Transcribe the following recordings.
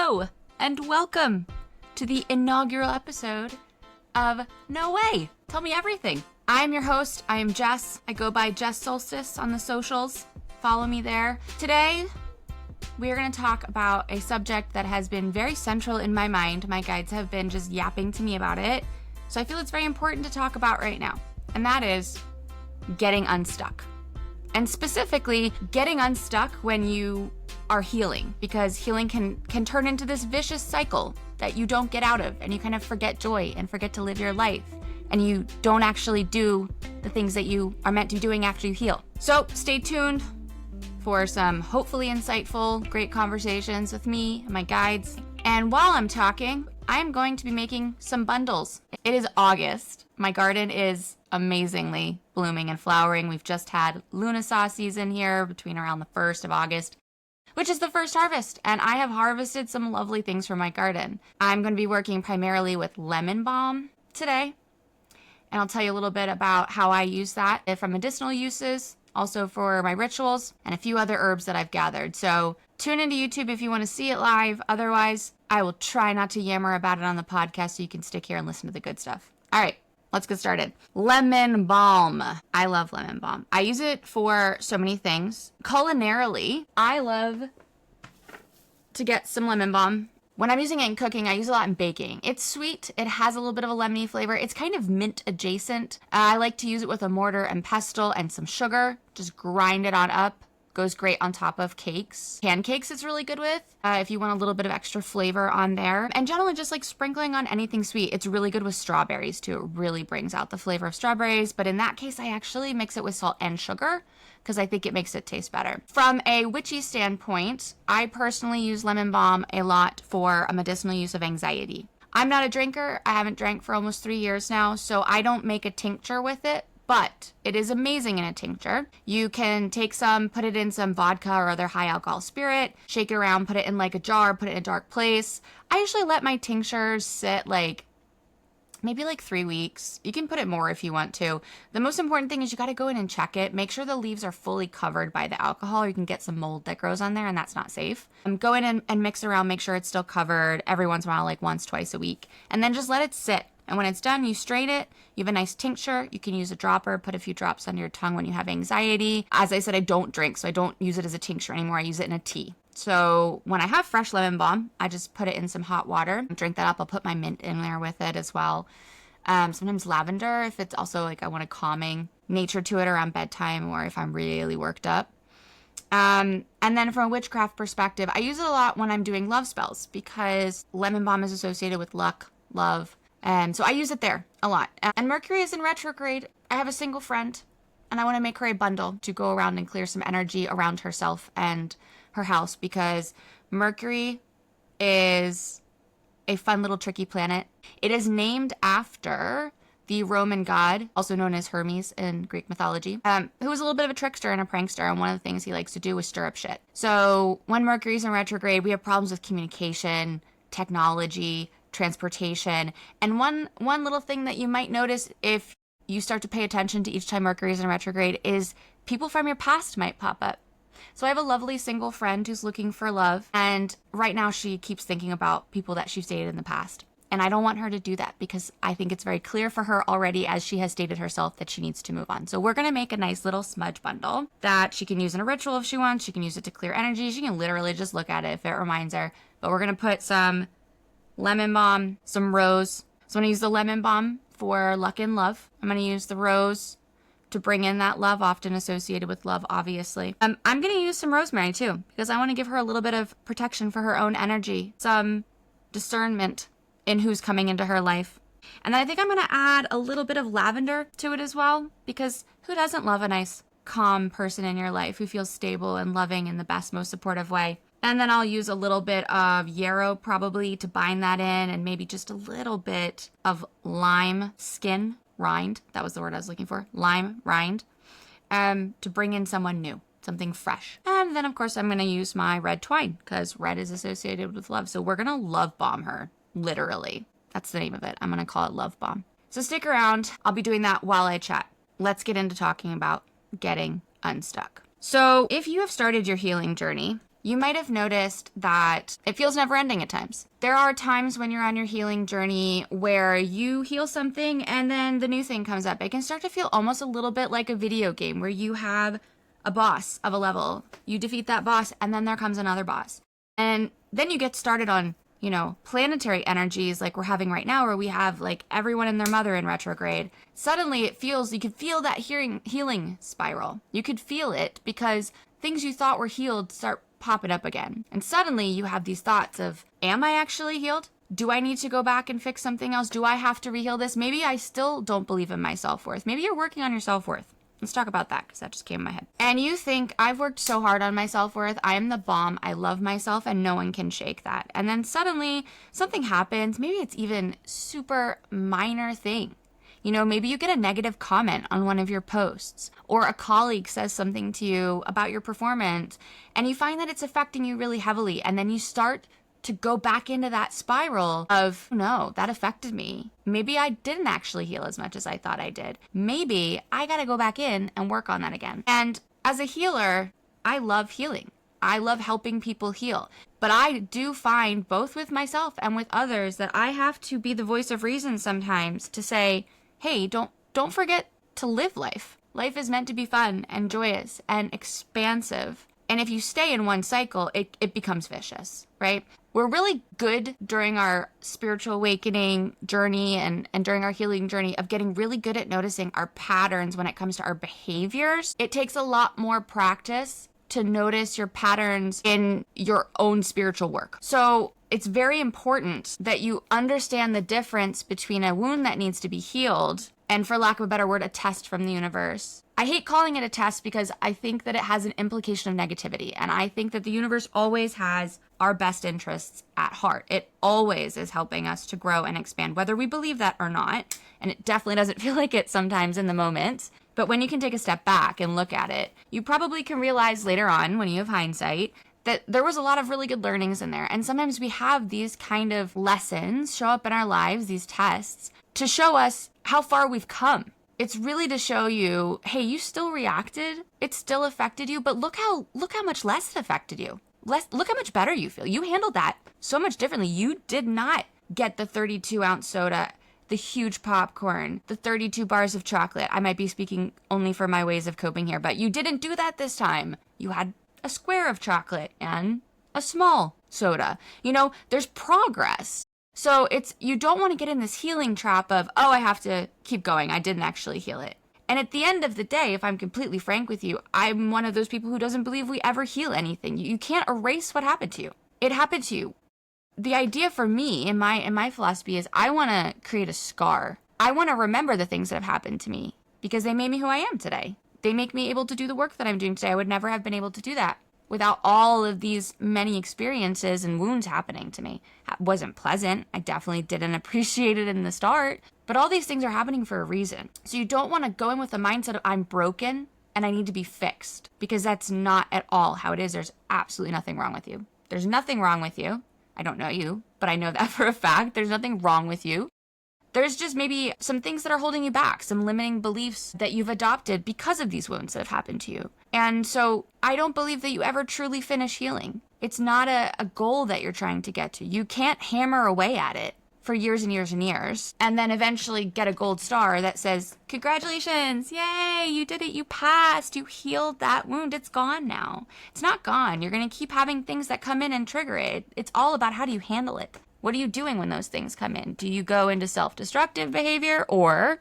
Hello, and welcome to the inaugural episode of No Way, Tell Me Everything. I am your host. I am Jess. I go by Jess Soulstice on the socials. Follow me there. Today, we are going to talk about a subject that has been very central in my mind. My guides have been just yapping to me about it. So I feel it's very important to talk about right now. And that is getting unstuck. And specifically, getting unstuck when you are healing, because healing can turn into this vicious cycle that you don't get out of, and you kind of forget joy and forget to live your life, and you don't actually do the things that you are meant to be doing after you heal. So stay tuned for some hopefully insightful, great conversations with me and my guides. And while I'm talking, I am going to be making some bundles. It is August. My garden is amazingly blooming and flowering. We've just had Lunasaw season here between around the 1st of August, which is the first harvest, and I have harvested some lovely things from my garden. I'm going to be working primarily with lemon balm today, and I'll tell you a little bit about how I use that for medicinal uses, also for my rituals, and a few other herbs that I've gathered. So tune into YouTube if you want to see it live. Otherwise, I will try not to yammer about it on the podcast so you can stick here and listen to the good stuff. All right. Let's get started. Lemon balm. I love lemon balm. I use it for so many things. Culinarily, I love to get some lemon balm. When I'm using it in cooking, I use it a lot in baking. It's sweet. It has a little bit of a lemony flavor. It's kind of mint adjacent. I like to use it with a mortar and pestle and some sugar. Just grind it on up. Goes great on top of cakes. Pancakes it's really good with if you want a little bit of extra flavor on there. And generally just like sprinkling on anything sweet. It's really good with strawberries too. It really brings out the flavor of strawberries. But in that case, I actually mix it with salt and sugar because I think it makes it taste better. From a witchy standpoint, I personally use lemon balm a lot for a medicinal use of anxiety. I'm not a drinker. I haven't drank for almost 3 years now, so I don't make a tincture with it. But it is amazing in a tincture. You can take some, put it in some vodka or other high alcohol spirit, shake it around, put it in like a jar, put it in a dark place. I usually let my tinctures sit maybe 3 weeks. You can put it more if you want to. The most important thing is you got to go in and check it. Make sure the leaves are fully covered by the alcohol, or you can get some mold that grows on there, and that's not safe. Go in and mix around, make sure it's still covered every once in a while, like once, twice a week, and then just let it sit. And when it's done, you strain it. You have a nice tincture. You can use a dropper, put a few drops under your tongue when you have anxiety. As I said, I don't drink, so I don't use it as a tincture anymore. I use it in a tea. So when I have fresh lemon balm, I just put it in some hot water. Drink that up. I'll put my mint in there with it as well. Sometimes lavender if it's also I want a calming nature to it around bedtime or if I'm really worked up. And then from a witchcraft perspective, I use it a lot when I'm doing love spells because lemon balm is associated with luck, love. So I use it there a lot. And Mercury is in retrograde. I have a single friend and I want to make her a bundle to go around and clear some energy around herself and her house because Mercury is a fun little tricky planet. It is named after the Roman god, also known as Hermes in Greek mythology, who was a little bit of a trickster and a prankster, and one of the things he likes to do is stir up shit. So when Mercury's in retrograde, we have problems with communication, technology, transportation, and one little thing that you might notice if you start to pay attention to each time Mercury is in retrograde is people from your past might pop up. So I have a lovely single friend who's looking for love, and right now she keeps thinking about people that she's dated in the past. And I don't want her to do that because I think it's very clear for her already, as she has stated herself, that she needs to move on. So we're going to make a nice little smudge bundle that she can use in a ritual if she wants. She can use it to clear energy. She can literally just look at it if it reminds her. But we're going to put some lemon balm, some rose. So I'm going to use the lemon balm for luck and love. I'm going to use the rose to bring in that love, often associated with love, obviously. I'm going to use some rosemary too, because I want to give her a little bit of protection for her own energy, some discernment in who's coming into her life. And then I think I'm going to add a little bit of lavender to it as well, because who doesn't love a nice, calm person in your life who feels stable and loving in the best, most supportive way? And then I'll use a little bit of yarrow probably to bind that in, and maybe just a little bit of lime skin rind. That was the word I was looking for. Lime rind. To bring in someone new, something fresh. And then of course I'm going to use my red twine because red is associated with love. So we're going to love bomb her, literally. That's the name of it. I'm going to call it love bomb. So stick around. I'll be doing that while I chat. Let's get into talking about getting unstuck. So if you have started your healing journey, You might have noticed that it feels never ending at times. There are times when you're on your healing journey where you heal something and then the new thing comes up. It can start to feel almost a little bit like a video game where you have a boss of a level. You defeat that boss and then there comes another boss. And then you get started on, planetary energies like we're having right now, where we have like everyone and their mother in retrograde. Suddenly you could feel that healing spiral. You could feel it because things you thought were healed start popping up again. And suddenly you have these thoughts of, am I actually healed? Do I need to go back and fix something else? Do I have to reheal this? Maybe I still don't believe in my self-worth. Maybe you're working on your self-worth. Let's talk about that because that just came in my head. And you think, I've worked so hard on my self-worth. I am the bomb. I love myself and no one can shake that. And then suddenly something happens. Maybe it's even super minor thing. Maybe you get a negative comment on one of your posts, or a colleague says something to you about your performance and you find that it's affecting you really heavily. And then you start to go back into that spiral of, no, that affected me. Maybe I didn't actually heal as much as I thought I did. Maybe I got to go back in and work on that again. And as a healer, I love healing. I love helping people heal. But I do find, both with myself and with others, that I have to be the voice of reason sometimes to say, hey, don't forget to live life. Life is meant to be fun and joyous and expansive. And if you stay in one cycle, it becomes vicious, right? We're really good during our spiritual awakening journey and during our healing journey of getting really good at noticing our patterns when it comes to our behaviors. It takes a lot more practice to notice your patterns in your own spiritual work. So it's very important that you understand the difference between a wound that needs to be healed and, for lack of a better word, a test from the universe. I hate calling it a test because I think that it has an implication of negativity. And I think that the universe always has our best interests at heart. It always is helping us to grow and expand, whether we believe that or not. And it definitely doesn't feel like it sometimes in the moment. But when you can take a step back and look at it, you probably can realize later on, when you have hindsight, that there was a lot of really good learnings in there. And sometimes we have these kind of lessons show up in our lives, these tests, to show us how far we've come. It's really to show you, hey, you still reacted. It still affected you, but look how much less it affected you. Look how much better you feel. You handled that so much differently. You did not get the 32-ounce soda, the huge popcorn, the 32 bars of chocolate. I might be speaking only for my ways of coping here, but you didn't do that this time. You had a square of chocolate and a small soda. There's progress. So you don't want to get in this healing trap of, oh, I have to keep going. I didn't actually heal it. And at the end of the day, if I'm completely frank with you, I'm one of those people who doesn't believe we ever heal anything. You can't erase what happened to you. It happened to you. The idea for me in my philosophy is I want to create a scar. I want to remember the things that have happened to me because they made me who I am today. They make me able to do the work that I'm doing today. I would never have been able to do that without all of these many experiences and wounds happening to me. It wasn't pleasant. I definitely didn't appreciate it in the start, but all these things are happening for a reason. So you don't want to go in with the mindset of I'm broken and I need to be fixed, because that's not at all how it is. There's absolutely nothing wrong with you. There's nothing wrong with you. I don't know you, but I know that for a fact. There's nothing wrong with you. There's just maybe some things that are holding you back, some limiting beliefs that you've adopted because of these wounds that have happened to you. And so I don't believe that you ever truly finish healing. It's not a goal that you're trying to get to. You can't hammer away at it for years and years and years and then eventually get a gold star that says, congratulations, yay, you did it, you passed, you healed that wound, it's gone now. It's not gone. You're going to keep having things that come in and trigger it. It's all about how do you handle it. What are you doing when those things come in? Do you go into self-destructive behavior, or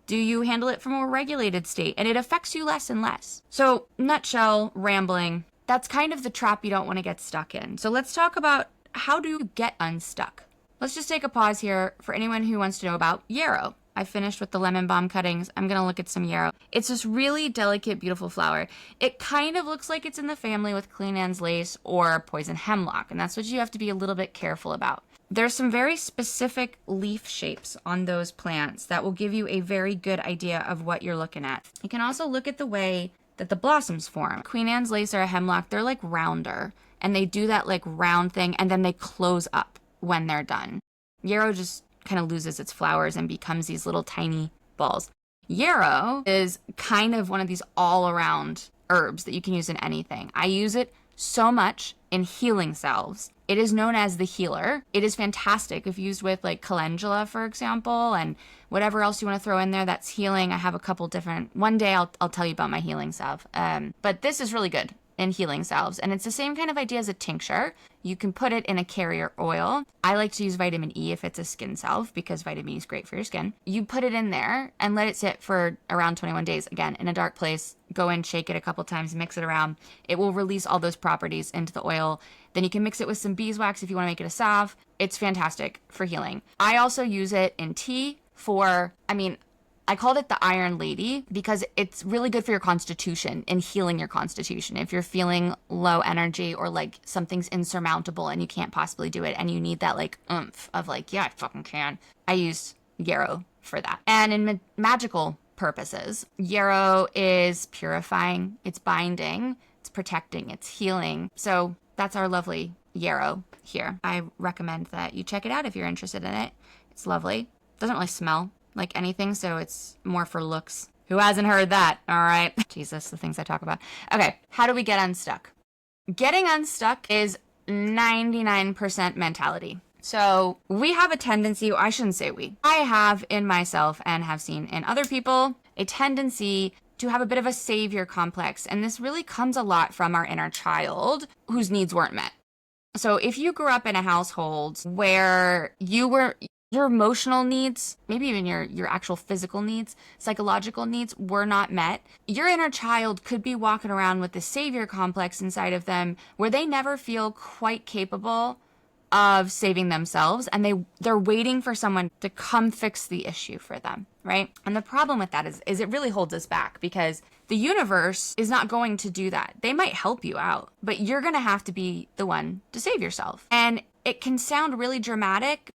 do you handle it from a more regulated state and it affects you less and less? So, nutshell, rambling, that's kind of the trap you don't want to get stuck in. So let's talk about how do you get unstuck. Let's just take a pause here for anyone who wants to know about yarrow. I finished with the lemon balm cuttings. I'm going to look at some yarrow. It's this really delicate, beautiful flower. It kind of looks like it's in the family with Queen Anne's lace or poison hemlock, and that's what you have to be a little bit careful about. There's some very specific leaf shapes on those plants that will give you a very good idea of what you're looking at. You can also look at the way that the blossoms form. Queen Anne's lace or a hemlock, they're like rounder, and they do that like round thing, and then they close up when they're done. Yarrow just kind of loses its flowers and becomes these little tiny balls. Yarrow is kind of one of these all-around herbs that you can use in anything. I use it so much in healing salves. It is known as the healer. It is fantastic if used with like calendula, for example, and whatever else you want to throw in there that's healing. I have a couple different, one day I'll tell you about my healing salve. But this is really good in healing salves. And it's the same kind of idea as a tincture. You can put it in a carrier oil. I like to use vitamin E if it's a skin salve because vitamin E is great for your skin. You put it in there and let it sit for around 21 days. Again, in a dark place, go in, shake it a couple times, mix it around. It will release all those properties into the oil. Then you can mix it with some beeswax if you want to make it a salve. It's fantastic for healing. I also use it in tea I called it the Iron Lady because it's really good for your constitution and healing your constitution. If you're feeling low energy or like something's insurmountable and you can't possibly do it and you need that like oomph of like, yeah, I fucking can. I use yarrow for that. And in magical purposes, yarrow is purifying, it's binding, it's protecting, it's healing. So that's our lovely yarrow here. I recommend that you check it out if you're interested in it. It's lovely. Doesn't really smell like anything, so it's more for looks. Who hasn't heard that? All right. Jesus, the things I talk about. Okay, how do we get unstuck? Getting unstuck is 99% mentality. So we have a tendency, I shouldn't say I have in myself and have seen in other people, a tendency to have a bit of a savior complex. And this really comes a lot from our inner child whose needs weren't met. So if you grew up in a household where your emotional needs, maybe even your actual physical needs, psychological needs were not met, your inner child could be walking around with the savior complex inside of them where they never feel quite capable of saving themselves and they're waiting for someone to come fix the issue for them, right? And the problem with that is it really holds us back because the universe is not going to do that. They might help you out, but you're going to have to be the one to save yourself. And it can sound really dramatic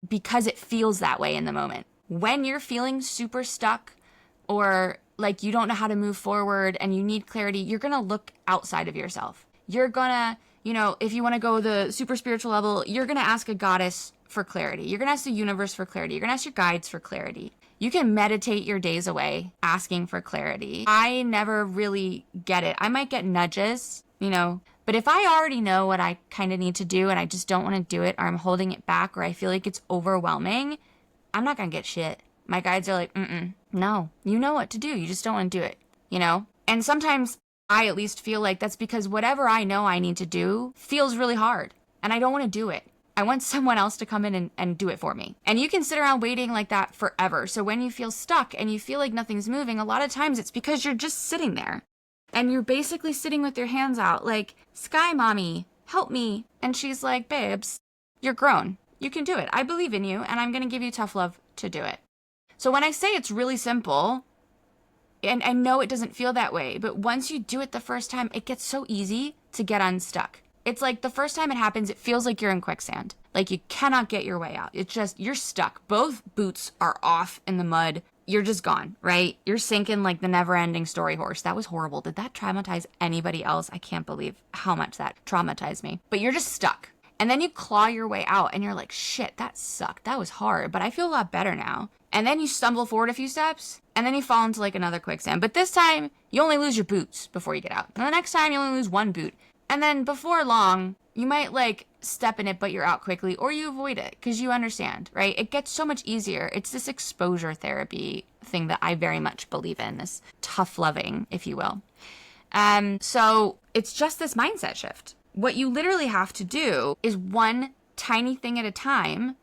because it feels that way in the moment. When you're feeling super stuck or like you don't know how to move forward and you need clarity, you're going to look outside of yourself. You're going to, if you want to go the super spiritual level, you're going to ask a goddess for clarity. You're going to ask the universe for clarity. You're going to ask your guides for clarity. You can meditate your days away asking for clarity. I never really get it. I might get nudges, but if I already know what I kind of need to do and I just don't want to do it or I'm holding it back or I feel like it's overwhelming, I'm not going to get shit. My guides are like, no, you know what to do. You just don't want to do it, And sometimes I at least feel like that's because whatever I know I need to do feels really hard and I don't want to do it. I want someone else to come in and do it for me. And you can sit around waiting like that forever. So when you feel stuck and you feel like nothing's moving, a lot of times it's because you're just sitting there. And you're basically sitting with your hands out like, Sky Mommy, help me. And she's like, babes, you're grown. You can do it. I believe in you and I'm going to give you tough love to do it. So when I say it's really simple, and I know it doesn't feel that way, but once you do it the first time, it gets so easy to get unstuck. It's like the first time it happens, it feels like you're in quicksand. Like you cannot get your way out. It's just, you're stuck. Both boots are off in the mud. You're just gone, right? You're sinking like the never-ending story horse. That was horrible. Did that traumatize anybody else? I can't believe how much that traumatized me. But you're just stuck. And then you claw your way out and you're like, shit, that sucked. That was hard, but I feel a lot better now. And then you stumble forward a few steps and then you fall into like another quicksand. But this time you only lose your boots before you get out. And the next time you only lose one boot. And then before long, you might like step in it, but you're out quickly, or you avoid it because you understand, right? It gets so much easier. It's this exposure therapy thing that I very much believe in, this tough loving, if you will. So it's just this mindset shift. What you literally have to do is one tiny thing at a time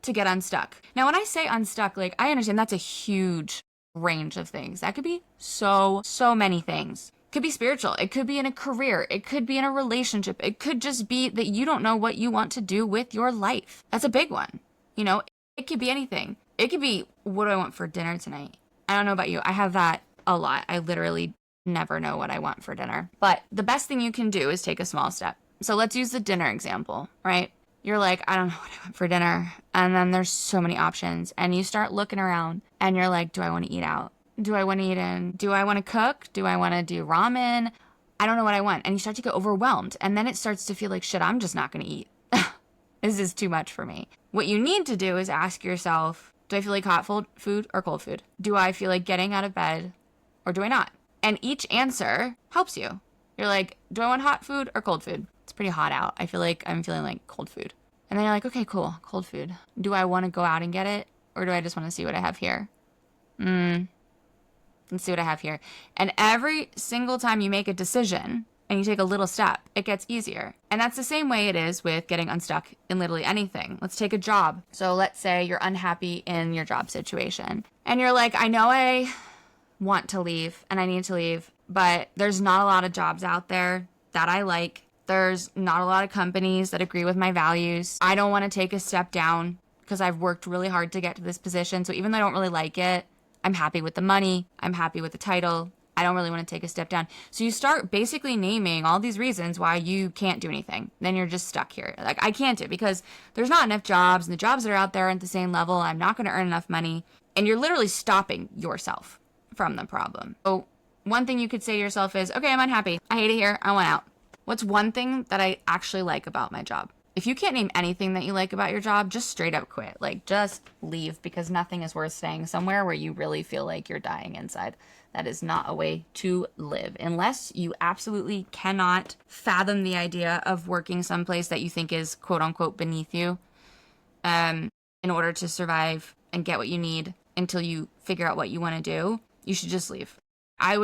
to get unstuck. Now, when I say unstuck, like I understand that's a huge range of things. That could be so many things. It could be spiritual. It could be in a career. It could be in a relationship. It could just be that you don't know what you want to do with your life. That's a big one. It could be anything. It could be, what do I want for dinner tonight? I don't know about you. I have that a lot. I literally never know what I want for dinner. But the best thing you can do is take a small step. So let's use the dinner example, right? You're like, I don't know what I want for dinner. And then there's so many options. And you start looking around and you're like, do I want to eat out? Do I want to eat in? Do I want to cook? Do I want to do ramen? I don't know what I want. And you start to get overwhelmed. And then it starts to feel like, shit, I'm just not going to eat. This is too much for me. What you need to do is ask yourself, do I feel like hot food or cold food? Do I feel like getting out of bed or do I not? And each answer helps you. You're like, do I want hot food or cold food? It's pretty hot out. I feel like I'm feeling like cold food. And then you're like, okay, cool, cold food. Do I want to go out and get it? Or do I just want to see what I have here? Let's see what I have here. And every single time you make a decision and you take a little step, it gets easier. And that's the same way it is with getting unstuck in literally anything. Let's take a job. So let's say you're unhappy in your job situation. And you're like, I know I want to leave and I need to leave, but there's not a lot of jobs out there that I like. There's not a lot of companies that agree with my values. I don't want to take a step down because I've worked really hard to get to this position. So even though I don't really like it, I'm happy with the money. I'm happy with the title. I don't really want to take a step down. So you start basically naming all these reasons why you can't do anything. Then you're just stuck here. Like, I can't do it because there's not enough jobs and the jobs that are out there aren't the same level. I'm not going to earn enough money. And you're literally stopping yourself from the problem. So one thing you could say to yourself is, okay, I'm unhappy. I hate it here. I want out. What's one thing that I actually like about my job? If you can't name anything that you like about your job, just straight up quit. Like, just leave, because nothing is worth staying somewhere where you really feel like you're dying inside. That is not a way to live, unless you absolutely cannot fathom the idea of working someplace that you think is quote unquote beneath you, in order to survive and get what you need until you figure out what you want to do. You should just leave. I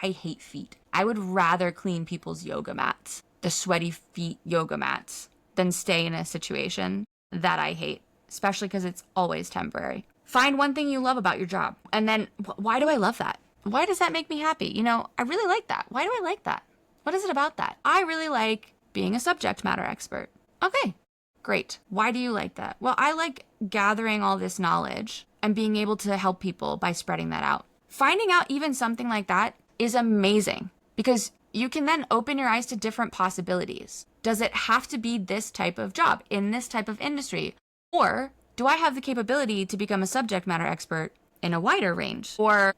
hate feet. I would rather clean people's yoga mats, the sweaty feet yoga mats, than stay in a situation that I hate, especially because it's always temporary. Find one thing you love about your job. And then, why do I love that? Why does that make me happy? You know, I really like that. Why do I like that? What is it about that? I really like being a subject matter expert. Okay, great. Why do you like that? Well, I like gathering all this knowledge and being able to help people by spreading that out. Finding out even something like that is amazing, because you can then open your eyes to different possibilities. Does it have to be this type of job in this type of industry? Or do I have the capability to become a subject matter expert in a wider range? Or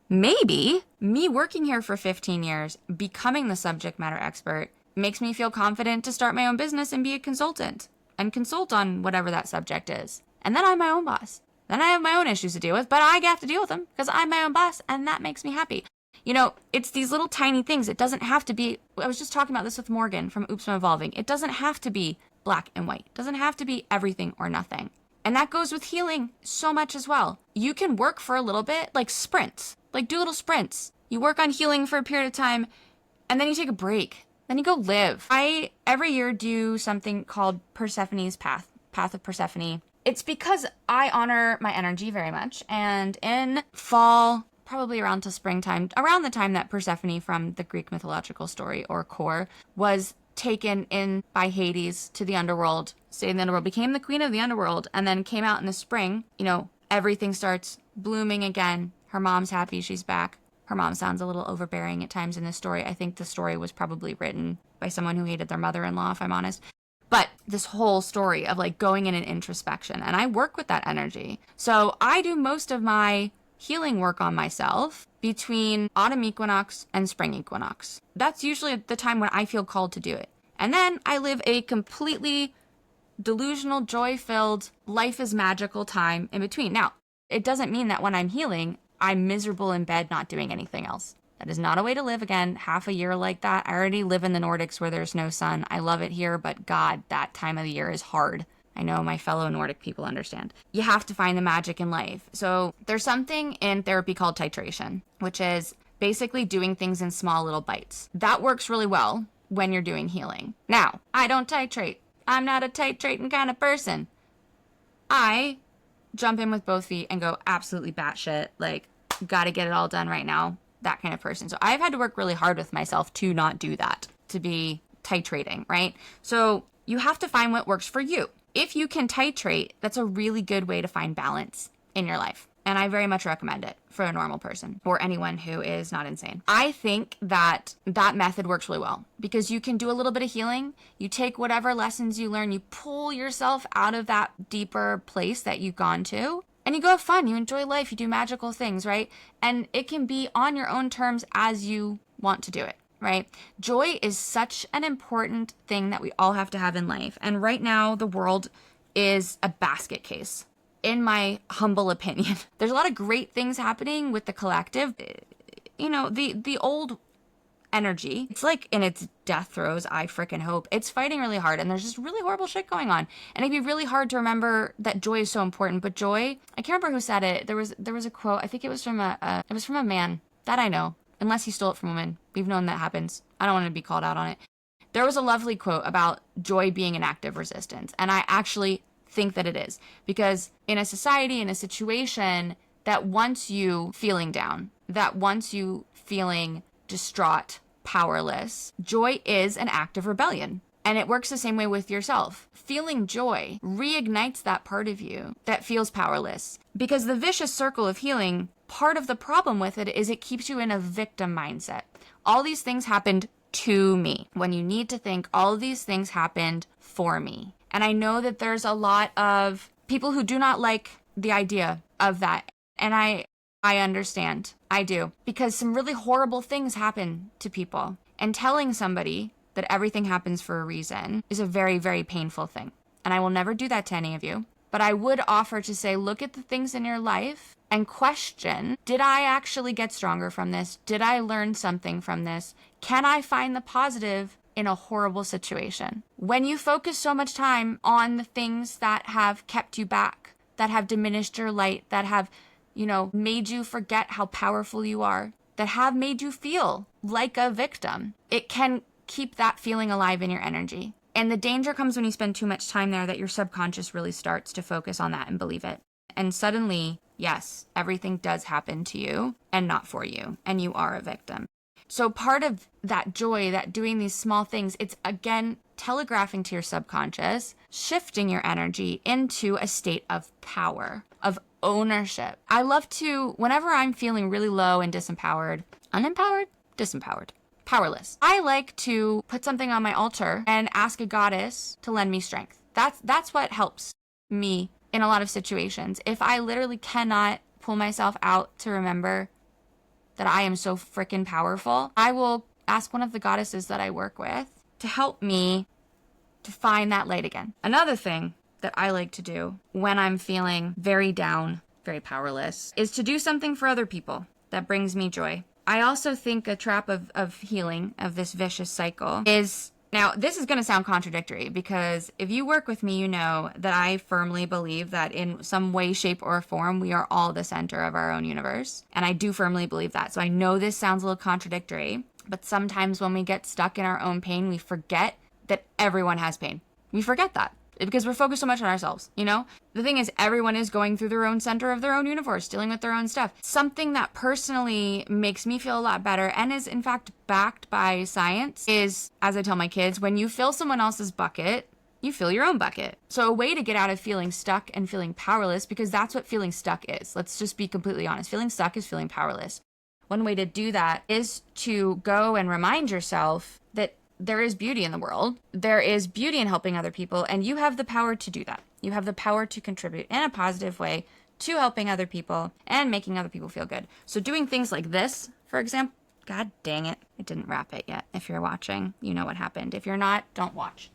maybe me working here for 15 years, becoming the subject matter expert, makes me feel confident to start my own business and be a consultant and consult on whatever that subject is. And then I'm my own boss. Then I have my own issues to deal with, but I have to deal with them because I'm my own boss, and that makes me happy. You know, it's these little tiny things. It doesn't have to be, I was just talking about this with Morgan from Oops, I'm Evolving. It doesn't have to be black and white. It doesn't have to be everything or nothing. And that goes with healing so much as well. You can work for a little bit, like sprints, like do little sprints. You work on healing for a period of time, and then you take a break. Then you go live. I, every year, do something called Persephone's Path of Persephone. It's because I honor my energy very much. And in fall, probably around to springtime, around the time that Persephone from the Greek mythological story, or Kor, was taken in by Hades to the underworld, stayed in the underworld, became the queen of the underworld, and then came out in the spring, you know, everything starts blooming again. Her mom's happy she's back. Her mom sounds a little overbearing at times in this story. I think the story was probably written by someone who hated their mother-in-law, if I'm honest. But this whole story of like going in an introspection, and I work with that energy. So I do most of my healing work on myself between autumn equinox and spring equinox. That's usually the time when I feel called to do it. And then I live a completely delusional, joy-filled, life is magical time in between. Now, it doesn't mean that when I'm healing, I'm miserable in bed not doing anything else. That is not a way to live. Again, half a year like that. I already live in the Nordics where there's no sun. I love it here, but God, that time of the year is hard. I know my fellow Nordic people understand. You have to find the magic in life. So there's something in therapy called titration, which is basically doing things in small little bites. That works really well when you're doing healing. Now, I don't titrate. I'm not a titrating kind of person. I jump in with both feet and go absolutely batshit, like, gotta get it all done right now, that kind of person. So I've had to work really hard with myself to not do that, to be titrating, right? So you have to find what works for you. If you can titrate, that's a really good way to find balance in your life. And I very much recommend it for a normal person or anyone who is not insane. I think that that method works really well because you can do a little bit of healing. You take whatever lessons you learn, you pull yourself out of that deeper place that you've gone to, and you go have fun. You enjoy life. You do magical things, right? And it can be on your own terms as you want to do it, right? Joy is such an important thing that we all have to have in life. And right now, the world is a basket case. In my humble opinion, there's a lot of great things happening with the collective. the old energy, it's like in its death throes, I freaking hope. It's fighting really hard, and there's just really horrible shit going on. And it'd be really hard to remember that joy is so important. But joy, I can't remember who said it. There was a quote. I think it was from a man that I know, unless he stole it from a woman. We've known that happens. I don't want to be called out on it. There was a lovely quote about joy being an act of resistance, and I actually think that it is, because in a society, in a situation that wants you feeling down, that wants you feeling distraught, powerless, joy is an act of rebellion. And it works the same way with yourself. Feeling joy reignites that part of you that feels powerless. Because the vicious circle of healing, part of the problem with it is it keeps you in a victim mindset. All these things happened to me, when you need to think all of these things happened for me. And I know that there's a lot of people who do not like the idea of that. And I understand. I do. Because some really horrible things happen to people. And telling somebody that everything happens for a reason is a very, very painful thing. And I will never do that to any of you. But I would offer to say, look at the things in your life and question, did I actually get stronger from this? Did I learn something from this? Can I find the positive in a horrible situation? When you focus so much time on the things that have kept you back, that have diminished your light, that have made you forget how powerful you are, that have made you feel like a victim, it can keep that feeling alive in your energy. And the danger comes when you spend too much time there, that your subconscious really starts to focus on that and believe it. And suddenly, yes, everything does happen to you and not for you, and you are a victim. So part of that joy, that doing these small things, it's again telegraphing to your subconscious, shifting your energy into a state of power, of ownership. I love to, whenever I'm feeling really low and disempowered, powerless, I like to put something on my altar and ask a goddess to lend me strength. That's what helps me in a lot of situations. If I literally cannot pull myself out to remember that I am so freaking powerful, I will ask one of the goddesses that I work with to help me to find that light again. Another thing that I like to do when I'm feeling very down, very powerless, is to do something for other people that brings me joy. I also think a trap of healing, of this vicious cycle, is, now this is going to sound contradictory, because if you work with me, you know that I firmly believe that in some way, shape, or form, we are all the center of our own universe. And I do firmly believe that. So I know this sounds a little contradictory, but sometimes when we get stuck in our own pain, we forget that everyone has pain. We forget that, because we're focused so much on ourselves, The thing is, everyone is going through their own center of their own universe, dealing with their own stuff. Something that personally makes me feel a lot better, and is in fact backed by science, is, as I tell my kids, when you fill someone else's bucket, you fill your own bucket. So a way to get out of feeling stuck and feeling powerless, because that's what feeling stuck is. Let's just be completely honest. Feeling stuck is feeling powerless. One way to do that is to go and remind yourself that there is beauty in the world. There is beauty in helping other people, and you have the power to do that. You have the power to contribute in a positive way to helping other people and making other people feel good. So doing things like this, for example, God dang it, I didn't wrap it yet. If you're watching, you know what happened. If you're not, don't watch.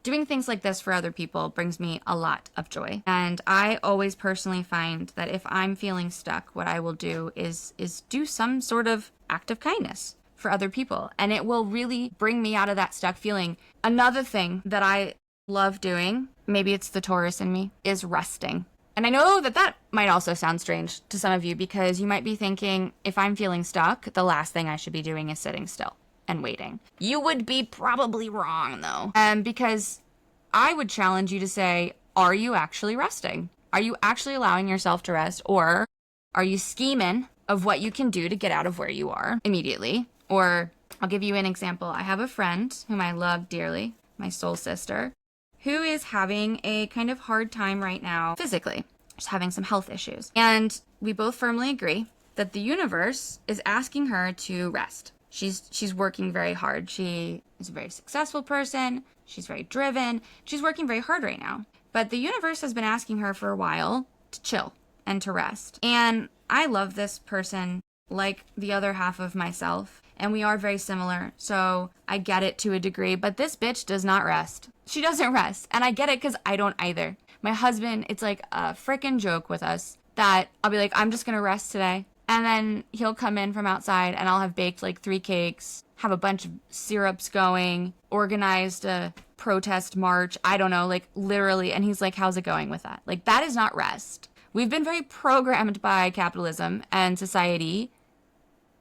Doing things like this for other people brings me a lot of joy. And I always personally find that if I'm feeling stuck, what I will do is do some sort of act of kindness for other people. And it will really bring me out of that stuck feeling. Another thing that I love doing, maybe it's the Taurus in me, is resting. And I know that might also sound strange to some of you, because you might be thinking, if I'm feeling stuck, the last thing I should be doing is sitting still and waiting. You would be probably wrong, though. Because I would challenge you to say, are you actually resting? Are you actually allowing yourself to rest? Or are you scheming of what you can do to get out of where you are immediately? Or I'll give you an example. I have a friend whom I love dearly, my soul sister, who is having a kind of hard time right now physically. She's having some health issues. And we both firmly agree that the universe is asking her to rest. She's working very hard. She is a very successful person. She's very driven. She's working very hard right now. But the universe has been asking her for a while to chill and to rest. And I love this person like the other half of myself. And we are very similar. So I get it to a degree. But this bitch does not rest. She doesn't rest. And I get it, because I don't either. My husband, it's like a freaking joke with us that I'll be like, I'm just going to rest today. And then he'll come in from outside and I'll have baked like 3 cakes, have a bunch of syrups going, organized a protest march. I don't know, like literally. And he's like, how's it going with that? Like, that is not rest. We've been very programmed by capitalism and society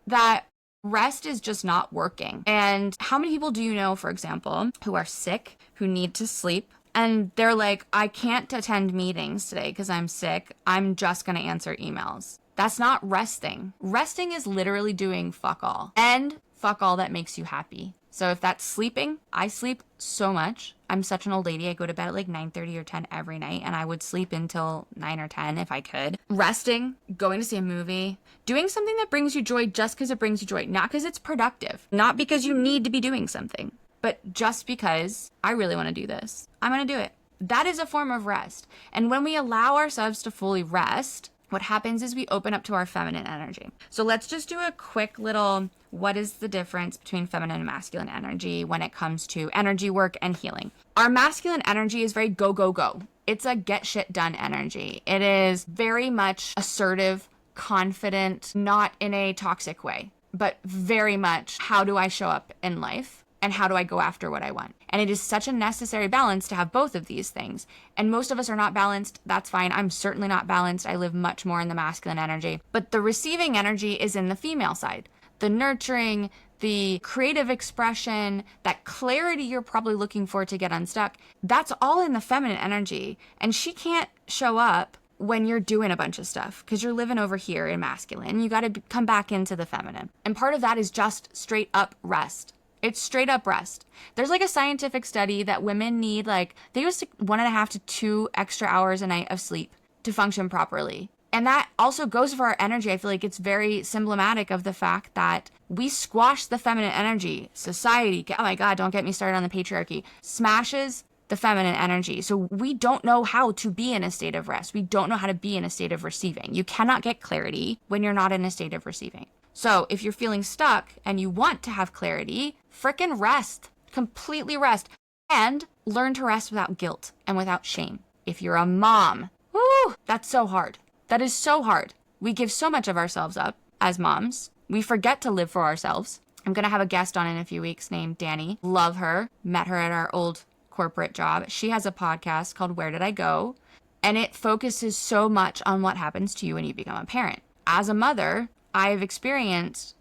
that rest is just not working. And how many people do you know, for example, who are sick, who need to sleep, and they're like, I can't attend meetings today because I'm sick. I'm just going to answer emails. That's not resting. Resting is literally doing fuck all. And fuck all that makes you happy. So if that's sleeping, I sleep so much. I'm such an old lady. I go to bed at like 9:30 or 10 every night, and I would sleep until 9 or 10 if I could. Resting, going to see a movie, doing something that brings you joy just because it brings you joy, not because it's productive, not because you need to be doing something, but just because I really want to do this. I'm going to do it. That is a form of rest. And when we allow ourselves to fully rest, what happens is we open up to our feminine energy. So let's just do a quick little, what is the difference between feminine and masculine energy when it comes to energy work and healing? Our masculine energy is very go, go, go. It's a get shit done energy. It is very much assertive, confident, not in a toxic way, but very much how do I show up in life? And how do I go after what I want? And it is such a necessary balance to have both of these things. And most of us are not balanced. That's fine. I'm certainly not balanced. I live much more in the masculine energy. But the receiving energy is in the female side. The nurturing, the creative expression, that clarity you're probably looking for to get unstuck, that's all in the feminine energy. And she can't show up when you're doing a bunch of stuff because you're living over here in masculine. You got to come back into the feminine. And part of that is just straight up rest. It's straight up rest. There's like a scientific study that women need like, they use 1.5 to 2 extra hours a night of sleep to function properly. And that also goes for our energy. I feel like it's very symptomatic of the fact that we squash the feminine energy. Society, oh my God, don't get me started on the patriarchy, smashes the feminine energy. So we don't know how to be in a state of rest. We don't know how to be in a state of receiving. You cannot get clarity when you're not in a state of receiving. So if you're feeling stuck and you want to have clarity, frickin' rest, completely rest, and learn to rest without guilt and without shame. If you're a mom, woo, that's so hard. That is so hard. We give so much of ourselves up as moms. We forget to live for ourselves. I'm going to have a guest on in a few weeks named Danny. Love her. Met her at our old corporate job. She has a podcast called Where Did I Go? And it focuses so much on what happens to you when you become a parent. As a mother, I've experienced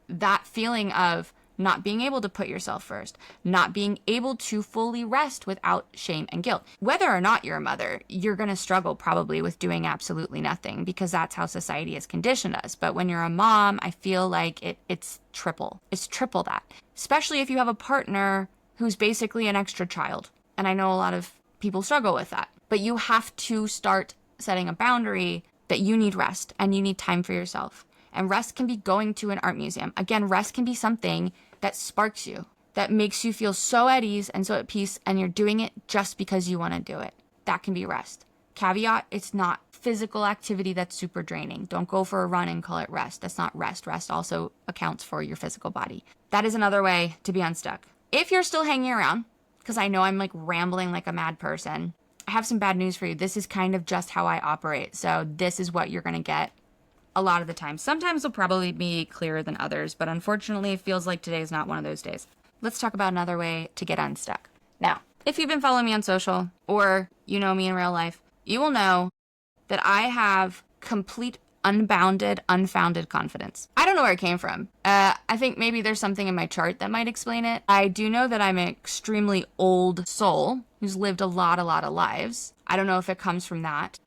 that feeling of not being able to put yourself first, not being able to fully rest without shame and guilt. Whether or not you're a mother, you're going to struggle probably with doing absolutely nothing because that's how society has conditioned us. But when you're a mom, I feel like it's triple. It's triple that, especially if you have a partner who's basically an extra child. And I know a lot of people struggle with that, but you have to start setting a boundary that you need rest and you need time for yourself. And rest can be going to an art museum. Again, rest can be something that sparks you, that makes you feel so at ease and so at peace, and you're doing it just because you want to do it. That can be rest. Caveat, it's not physical activity that's super draining. Don't go for a run and call it rest. That's not rest. Rest also accounts for your physical body. That is another way to be unstuck. If you're still hanging around, because I know I'm like rambling like a mad person, I have some bad news for you. This is kind of just how I operate. So this is what you're going to get a lot of the time. Sometimes it'll probably be clearer than others, but unfortunately it feels like today is not one of those days. Let's talk about another way to get unstuck. Now, if you've been following me on social or you know me in real life, you will know that I have complete, unbounded, unfounded confidence. I don't know where it came from. I think maybe there's something in my chart that might explain it. I do know that I'm an extremely old soul who's lived a lot of lives. I don't know if it comes from that.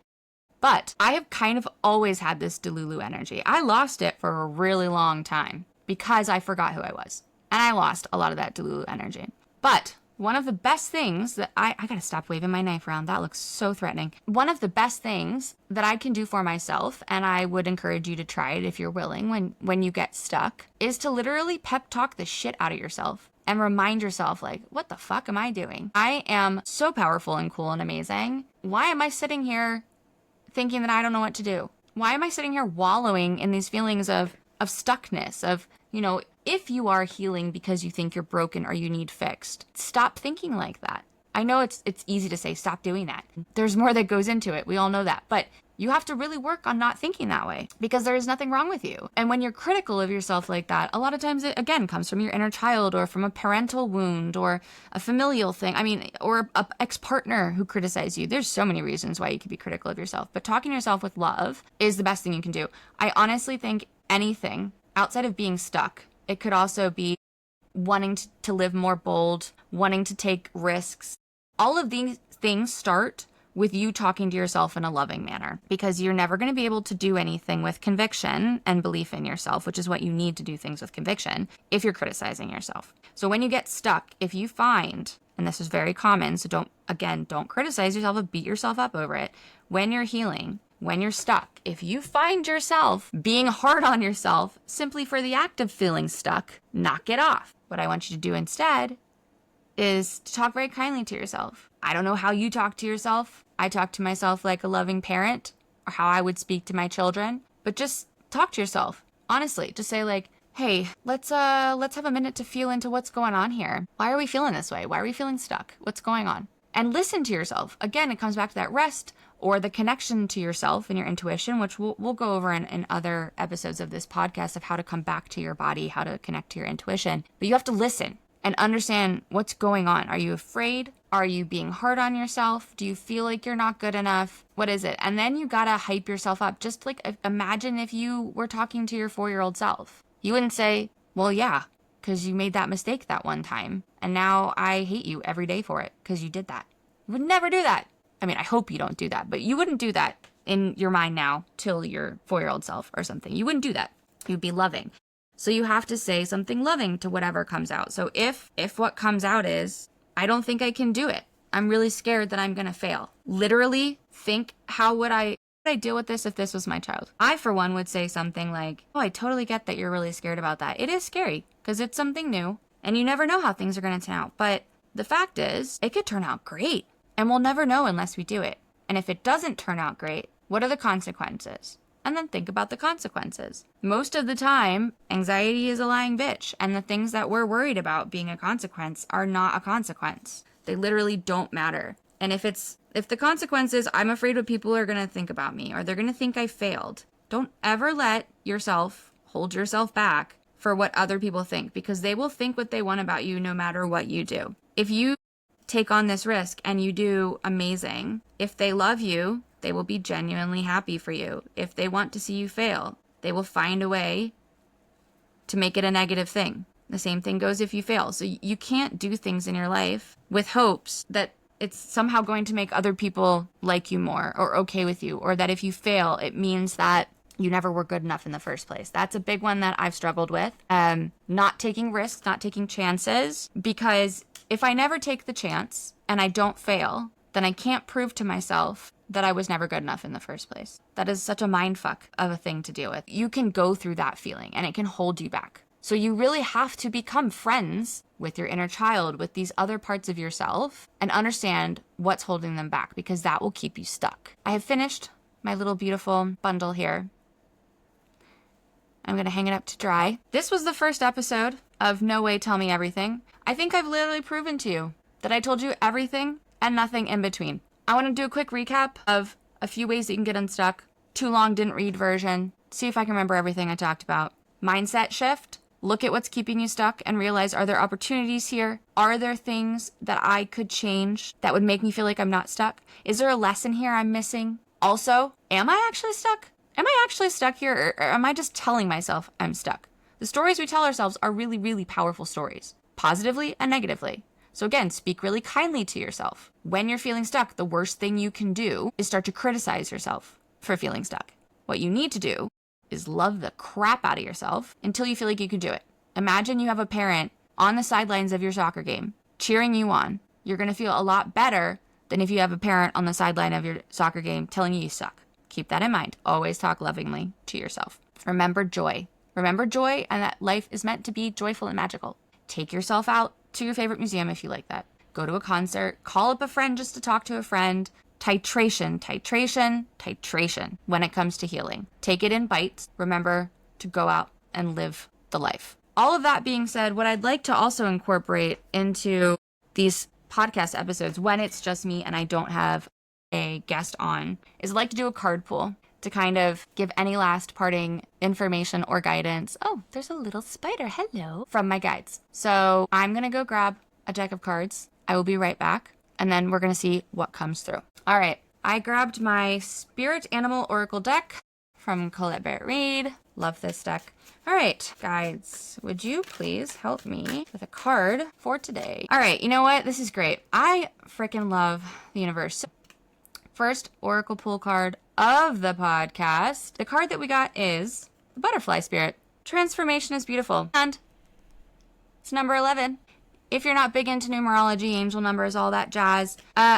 But I have kind of always had this Delulu energy. I lost it for a really long time because I forgot who I was. And I lost a lot of that Delulu energy. But one of the best things that I gotta stop waving my knife around. That looks so threatening. One of the best things that I can do for myself, and I would encourage you to try it if you're willing when you get stuck, is to literally pep talk the shit out of yourself and remind yourself like, what the fuck am I doing? I am so powerful and cool and amazing. Why am I sitting here thinking that I don't know what to do? Why am I sitting here wallowing in these feelings of stuckness, of, you know, if you are healing because you think you're broken or you need fixed, stop thinking like that. I know it's easy to say, stop doing that. There's more that goes into it. We all know that. But You have to really work on not thinking that way because there is nothing wrong with you. And when you're critical of yourself like that, a lot of times it, again, comes from your inner child or from a parental wound or a familial thing. I mean, or an ex-partner who criticized you. There's so many reasons why you could be critical of yourself. But talking to yourself with love is the best thing you can do. I honestly think anything outside of being stuck, it could also be wanting to live more bold, wanting to take risks. All of these things start with you talking to yourself in a loving manner, because you're never going to be able to do anything with conviction and belief in yourself, which is what you need to do things with conviction, if you're criticizing yourself. So when you get stuck, if you find, and this is very common, so don't criticize yourself and beat yourself up over it. When you're healing, when you're stuck, if you find yourself being hard on yourself simply for the act of feeling stuck, knock it off. What I want you to do instead is to talk very kindly to yourself. I don't know how you talk to yourself. I talk to myself like a loving parent, or how I would speak to my children, but just talk to yourself. Honestly, just say like, hey, let's have a minute to feel into what's going on here. Why are we feeling this way? Why are we feeling stuck? What's going on? And listen to yourself. Again, it comes back to that rest or the connection to yourself and your intuition, which we'll go over in other episodes of this podcast of how to come back to your body, how to connect to your intuition. But you have to listen and understand what's going on. Are you afraid? Are you being hard on yourself? Do you feel like you're not good enough? What is it? And then you gotta hype yourself up. Just like imagine if you were talking to your 4-year-old self. You wouldn't say, well, yeah, because you made that mistake that one time. And now I hate you every day for it because you did that. You would never do that. I mean, I hope you don't do that, but you wouldn't do that in your mind now till your 4-year-old self or something. You wouldn't do that. You'd be loving. So you have to say something loving to whatever comes out. So if what comes out is, I don't think I can do it, I'm really scared that I'm going to fail. Literally think, how would I deal with this if this was my child? I, for one, would say something like, oh, I totally get that you're really scared about that. It is scary because it's something new and you never know how things are going to turn out. But the fact is, it could turn out great and we'll never know unless we do it. And if it doesn't turn out great, what are the consequences? And then think about the consequences. Most of the time, anxiety is a lying bitch, and the things that we're worried about being a consequence are not a consequence. They literally don't matter. And if the consequence is, I'm afraid what people are going to think about me, or they're going to think I failed, don't ever let yourself hold yourself back for what other people think, because they will think what they want about you no matter what you do. If you take on this risk and you do amazing, if they love you, they will be genuinely happy for you. If they want to see you fail, they will find a way to make it a negative thing. The same thing goes if you fail. So you can't do things in your life with hopes that it's somehow going to make other people like you more or okay with you, or that if you fail, it means that you never were good enough in the first place. That's a big one that I've struggled with. Not taking risks, not taking chances, because if I never take the chance and I don't fail, then I can't prove to myself that I was never good enough in the first place. That is such a mindfuck of a thing to deal with. You can go through that feeling and it can hold you back. So you really have to become friends with your inner child, with these other parts of yourself, and understand what's holding them back, because that will keep you stuck. I have finished my little beautiful bundle here. I'm going to hang it up to dry. This was the first episode of No Way, Tell Me Everything. I think I've literally proven to you that I told you everything and nothing in between. I want to do a quick recap of a few ways that you can get unstuck. Too long, didn't read version. See if I can remember everything I talked about. Mindset shift. Look at what's keeping you stuck and realize, are there opportunities here? Are there things that I could change that would make me feel like I'm not stuck? Is there a lesson here I'm missing? Also, am I actually stuck? Am I actually stuck here, or am I just telling myself I'm stuck? The stories we tell ourselves are really, really powerful stories, positively and negatively. So again, speak really kindly to yourself. When you're feeling stuck, the worst thing you can do is start to criticize yourself for feeling stuck. What you need to do is love the crap out of yourself until you feel like you can do it. Imagine you have a parent on the sidelines of your soccer game cheering you on. You're going to feel a lot better than if you have a parent on the sideline of your soccer game telling you suck. Keep that in mind. Always talk lovingly to yourself. Remember joy. Remember joy, and that life is meant to be joyful and magical. Take yourself out to your favorite museum if you like that. Go to a concert. Call up a friend just to talk to a friend. Titration, titration, titration when it comes to healing. Take it in bites. Remember to go out and live the life. All of that being said, what I'd like to also incorporate into these podcast episodes when it's just me and I don't have a guest on, is I like to do a card pull to kind of give any last parting information or guidance. Oh, there's a little spider. Hello. From my guides. So I'm going to go grab a deck of cards. I will be right back. And then we're going to see what comes through. All right. I grabbed my Spirit Animal Oracle deck from Colette Barrett Reed. Love this deck. All right, guides, would you please help me with a card for today? All right, you know what? This is great. I freaking love the universe. So, first Oracle Pool card of the podcast. The card that we got is the Butterfly Spirit. Transformation is beautiful. And it's number 11. If you're not big into numerology, angel numbers, all that jazz,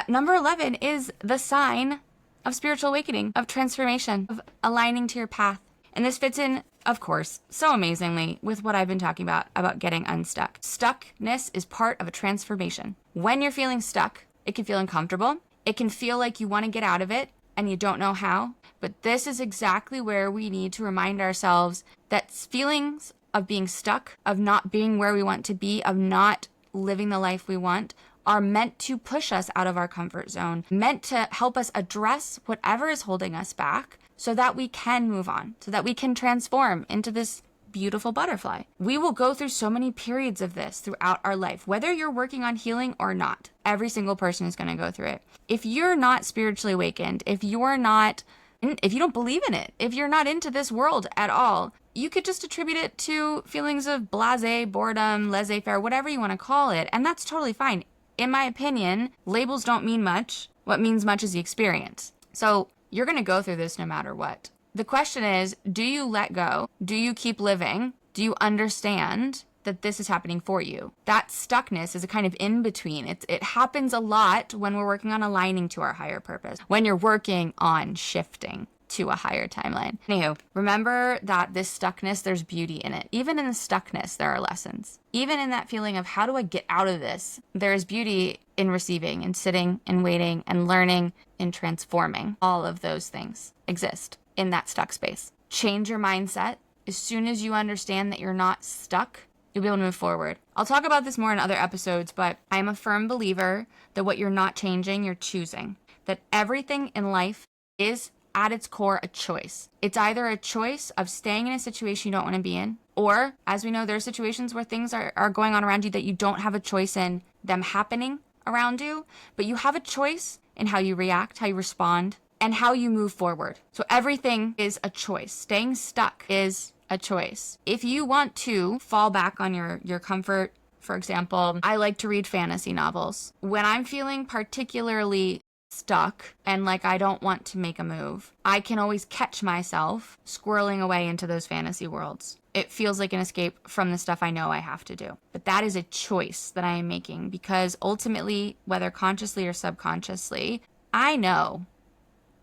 number 11 is the sign of spiritual awakening, of transformation, of aligning to your path. And this fits in, of course, so amazingly with what I've been talking about getting unstuck. Stuckness is part of a transformation. When you're feeling stuck, it can feel uncomfortable. It can feel like you want to get out of it and you don't know how. But this is exactly where we need to remind ourselves that feelings of being stuck, of not being where we want to be, of not living the life we want, are meant to push us out of our comfort zone, meant to help us address whatever is holding us back so that we can move on, so that we can transform into this beautiful butterfly. We will go through so many periods of this throughout our life, whether you're working on healing or not. Every single person is going to go through it. If you're not spiritually awakened, if you don't believe in it, if you're not into this world at all, you could just attribute it to feelings of blasé, boredom, laissez-faire, whatever you want to call it. And that's totally fine. In my opinion, labels don't mean much. What means much is the experience. So you're going to go through this no matter what. The question is, do you let go? Do you keep living? Do you understand that this is happening for you? That stuckness is a kind of in-between. It happens a lot when we're working on aligning to our higher purpose, when you're working on shifting to a higher timeline. Anywho, remember that this stuckness, there's beauty in it. Even in the stuckness, there are lessons. Even in that feeling of how do I get out of this, there is beauty in receiving and sitting and waiting and learning and transforming. All of those things exist in that stuck space. Change your mindset. As soon as you understand that you're not stuck, you'll be able to move forward. I'll talk about this more in other episodes, but I'm a firm believer that what you're not changing, you're choosing. That everything in life is at its core a choice. It's either a choice of staying in a situation you don't want to be in, or as we know, there are situations where things are going on around you that you don't have a choice in them happening around you, but you have a choice in how you react, how you respond, and how you move forward. So everything is a choice. Staying stuck is a choice. If you want to fall back on your comfort, for example, I like to read fantasy novels. When I'm feeling particularly stuck and like I don't want to make a move, I can always catch myself squirreling away into those fantasy worlds. It feels like an escape from the stuff I know I have to do. But that is a choice that I am making because ultimately, whether consciously or subconsciously, I know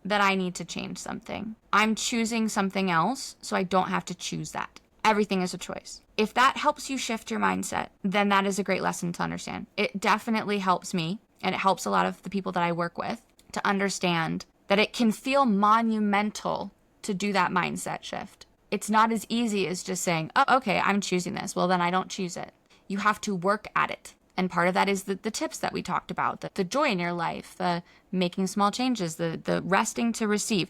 that I need to change something. I'm choosing something else so I don't have to choose that. Everything is a choice. If that helps you shift your mindset, then that is a great lesson to understand. It definitely helps me, and it helps a lot of the people that I work with to understand that it can feel monumental to do that mindset shift. It's not as easy as just saying, oh, okay, I'm choosing this. Well, then I don't choose it. You have to work at it. And part of that is the tips that we talked about, the joy in your life, the making small changes, the resting to receive.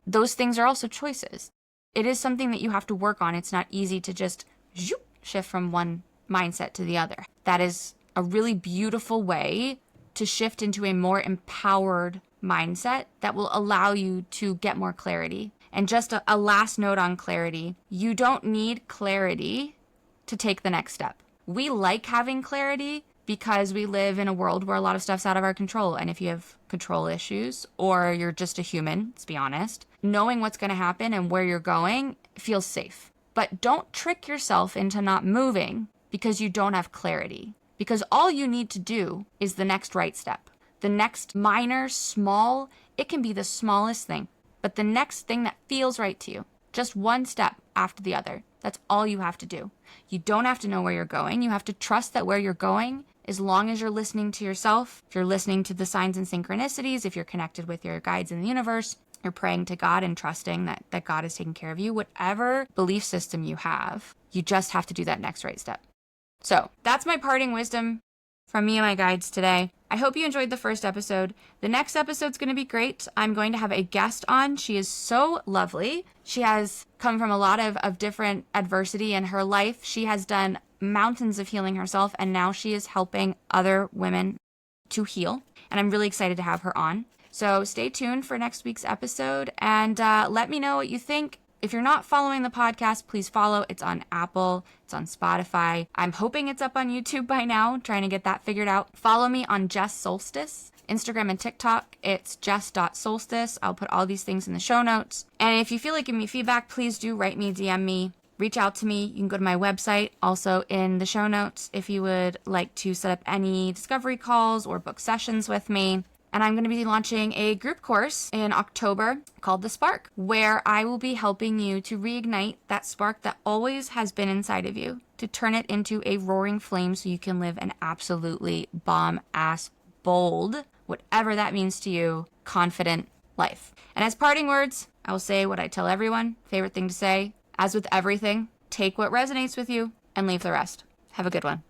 Those things are also choices. It is something that you have to work on. It's not easy to just shift from one mindset to the other. That is a really beautiful way to shift into a more empowered mindset that will allow you to get more clarity. And just a last note on clarity, you don't need clarity to take the next step. We like having clarity because we live in a world where a lot of stuff's out of our control. And if you have control issues or you're just a human, let's be honest, knowing what's going to happen and where you're going feels safe. But don't trick yourself into not moving because you don't have clarity. Because all you need to do is the next right step. The next minor, small, it can be the smallest thing, but the next thing that feels right to you. Just one step after the other. That's all you have to do. You don't have to know where you're going. You have to trust that where you're going, as long as you're listening to yourself, if you're listening to the signs and synchronicities, if you're connected with your guides in the universe, you're praying to God and trusting that God is taking care of you, whatever belief system you have, you just have to do that next right step. So that's my parting wisdom from me and my guides today. I hope you enjoyed the first episode. The next episode's going to be great. I'm going to have a guest on. She is so lovely. She has come from a lot of different adversity in her life. She has done mountains of healing herself, and now she is helping other women to heal. And I'm really excited to have her on. So stay tuned for next week's episode, and let me know what you think. If you're not following the podcast, please follow. It's on Apple. It's on Spotify. I'm hoping it's up on YouTube by now, trying to get that figured out. Follow me on Jess Soulstice, Instagram and TikTok. It's jess.soulstice. I'll put all these things in the show notes. And if you feel like giving me feedback, please do write me, DM me, reach out to me. You can go to my website, also in the show notes, if you would like to set up any discovery calls or book sessions with me. And I'm going to be launching a group course in October called The Spark, where I will be helping you to reignite that spark that always has been inside of you, to turn it into a roaring flame so you can live an absolutely bomb-ass, bold, whatever that means to you, confident life. And as parting words, I will say what I tell everyone, favorite thing to say, as with everything, take what resonates with you and leave the rest. Have a good one.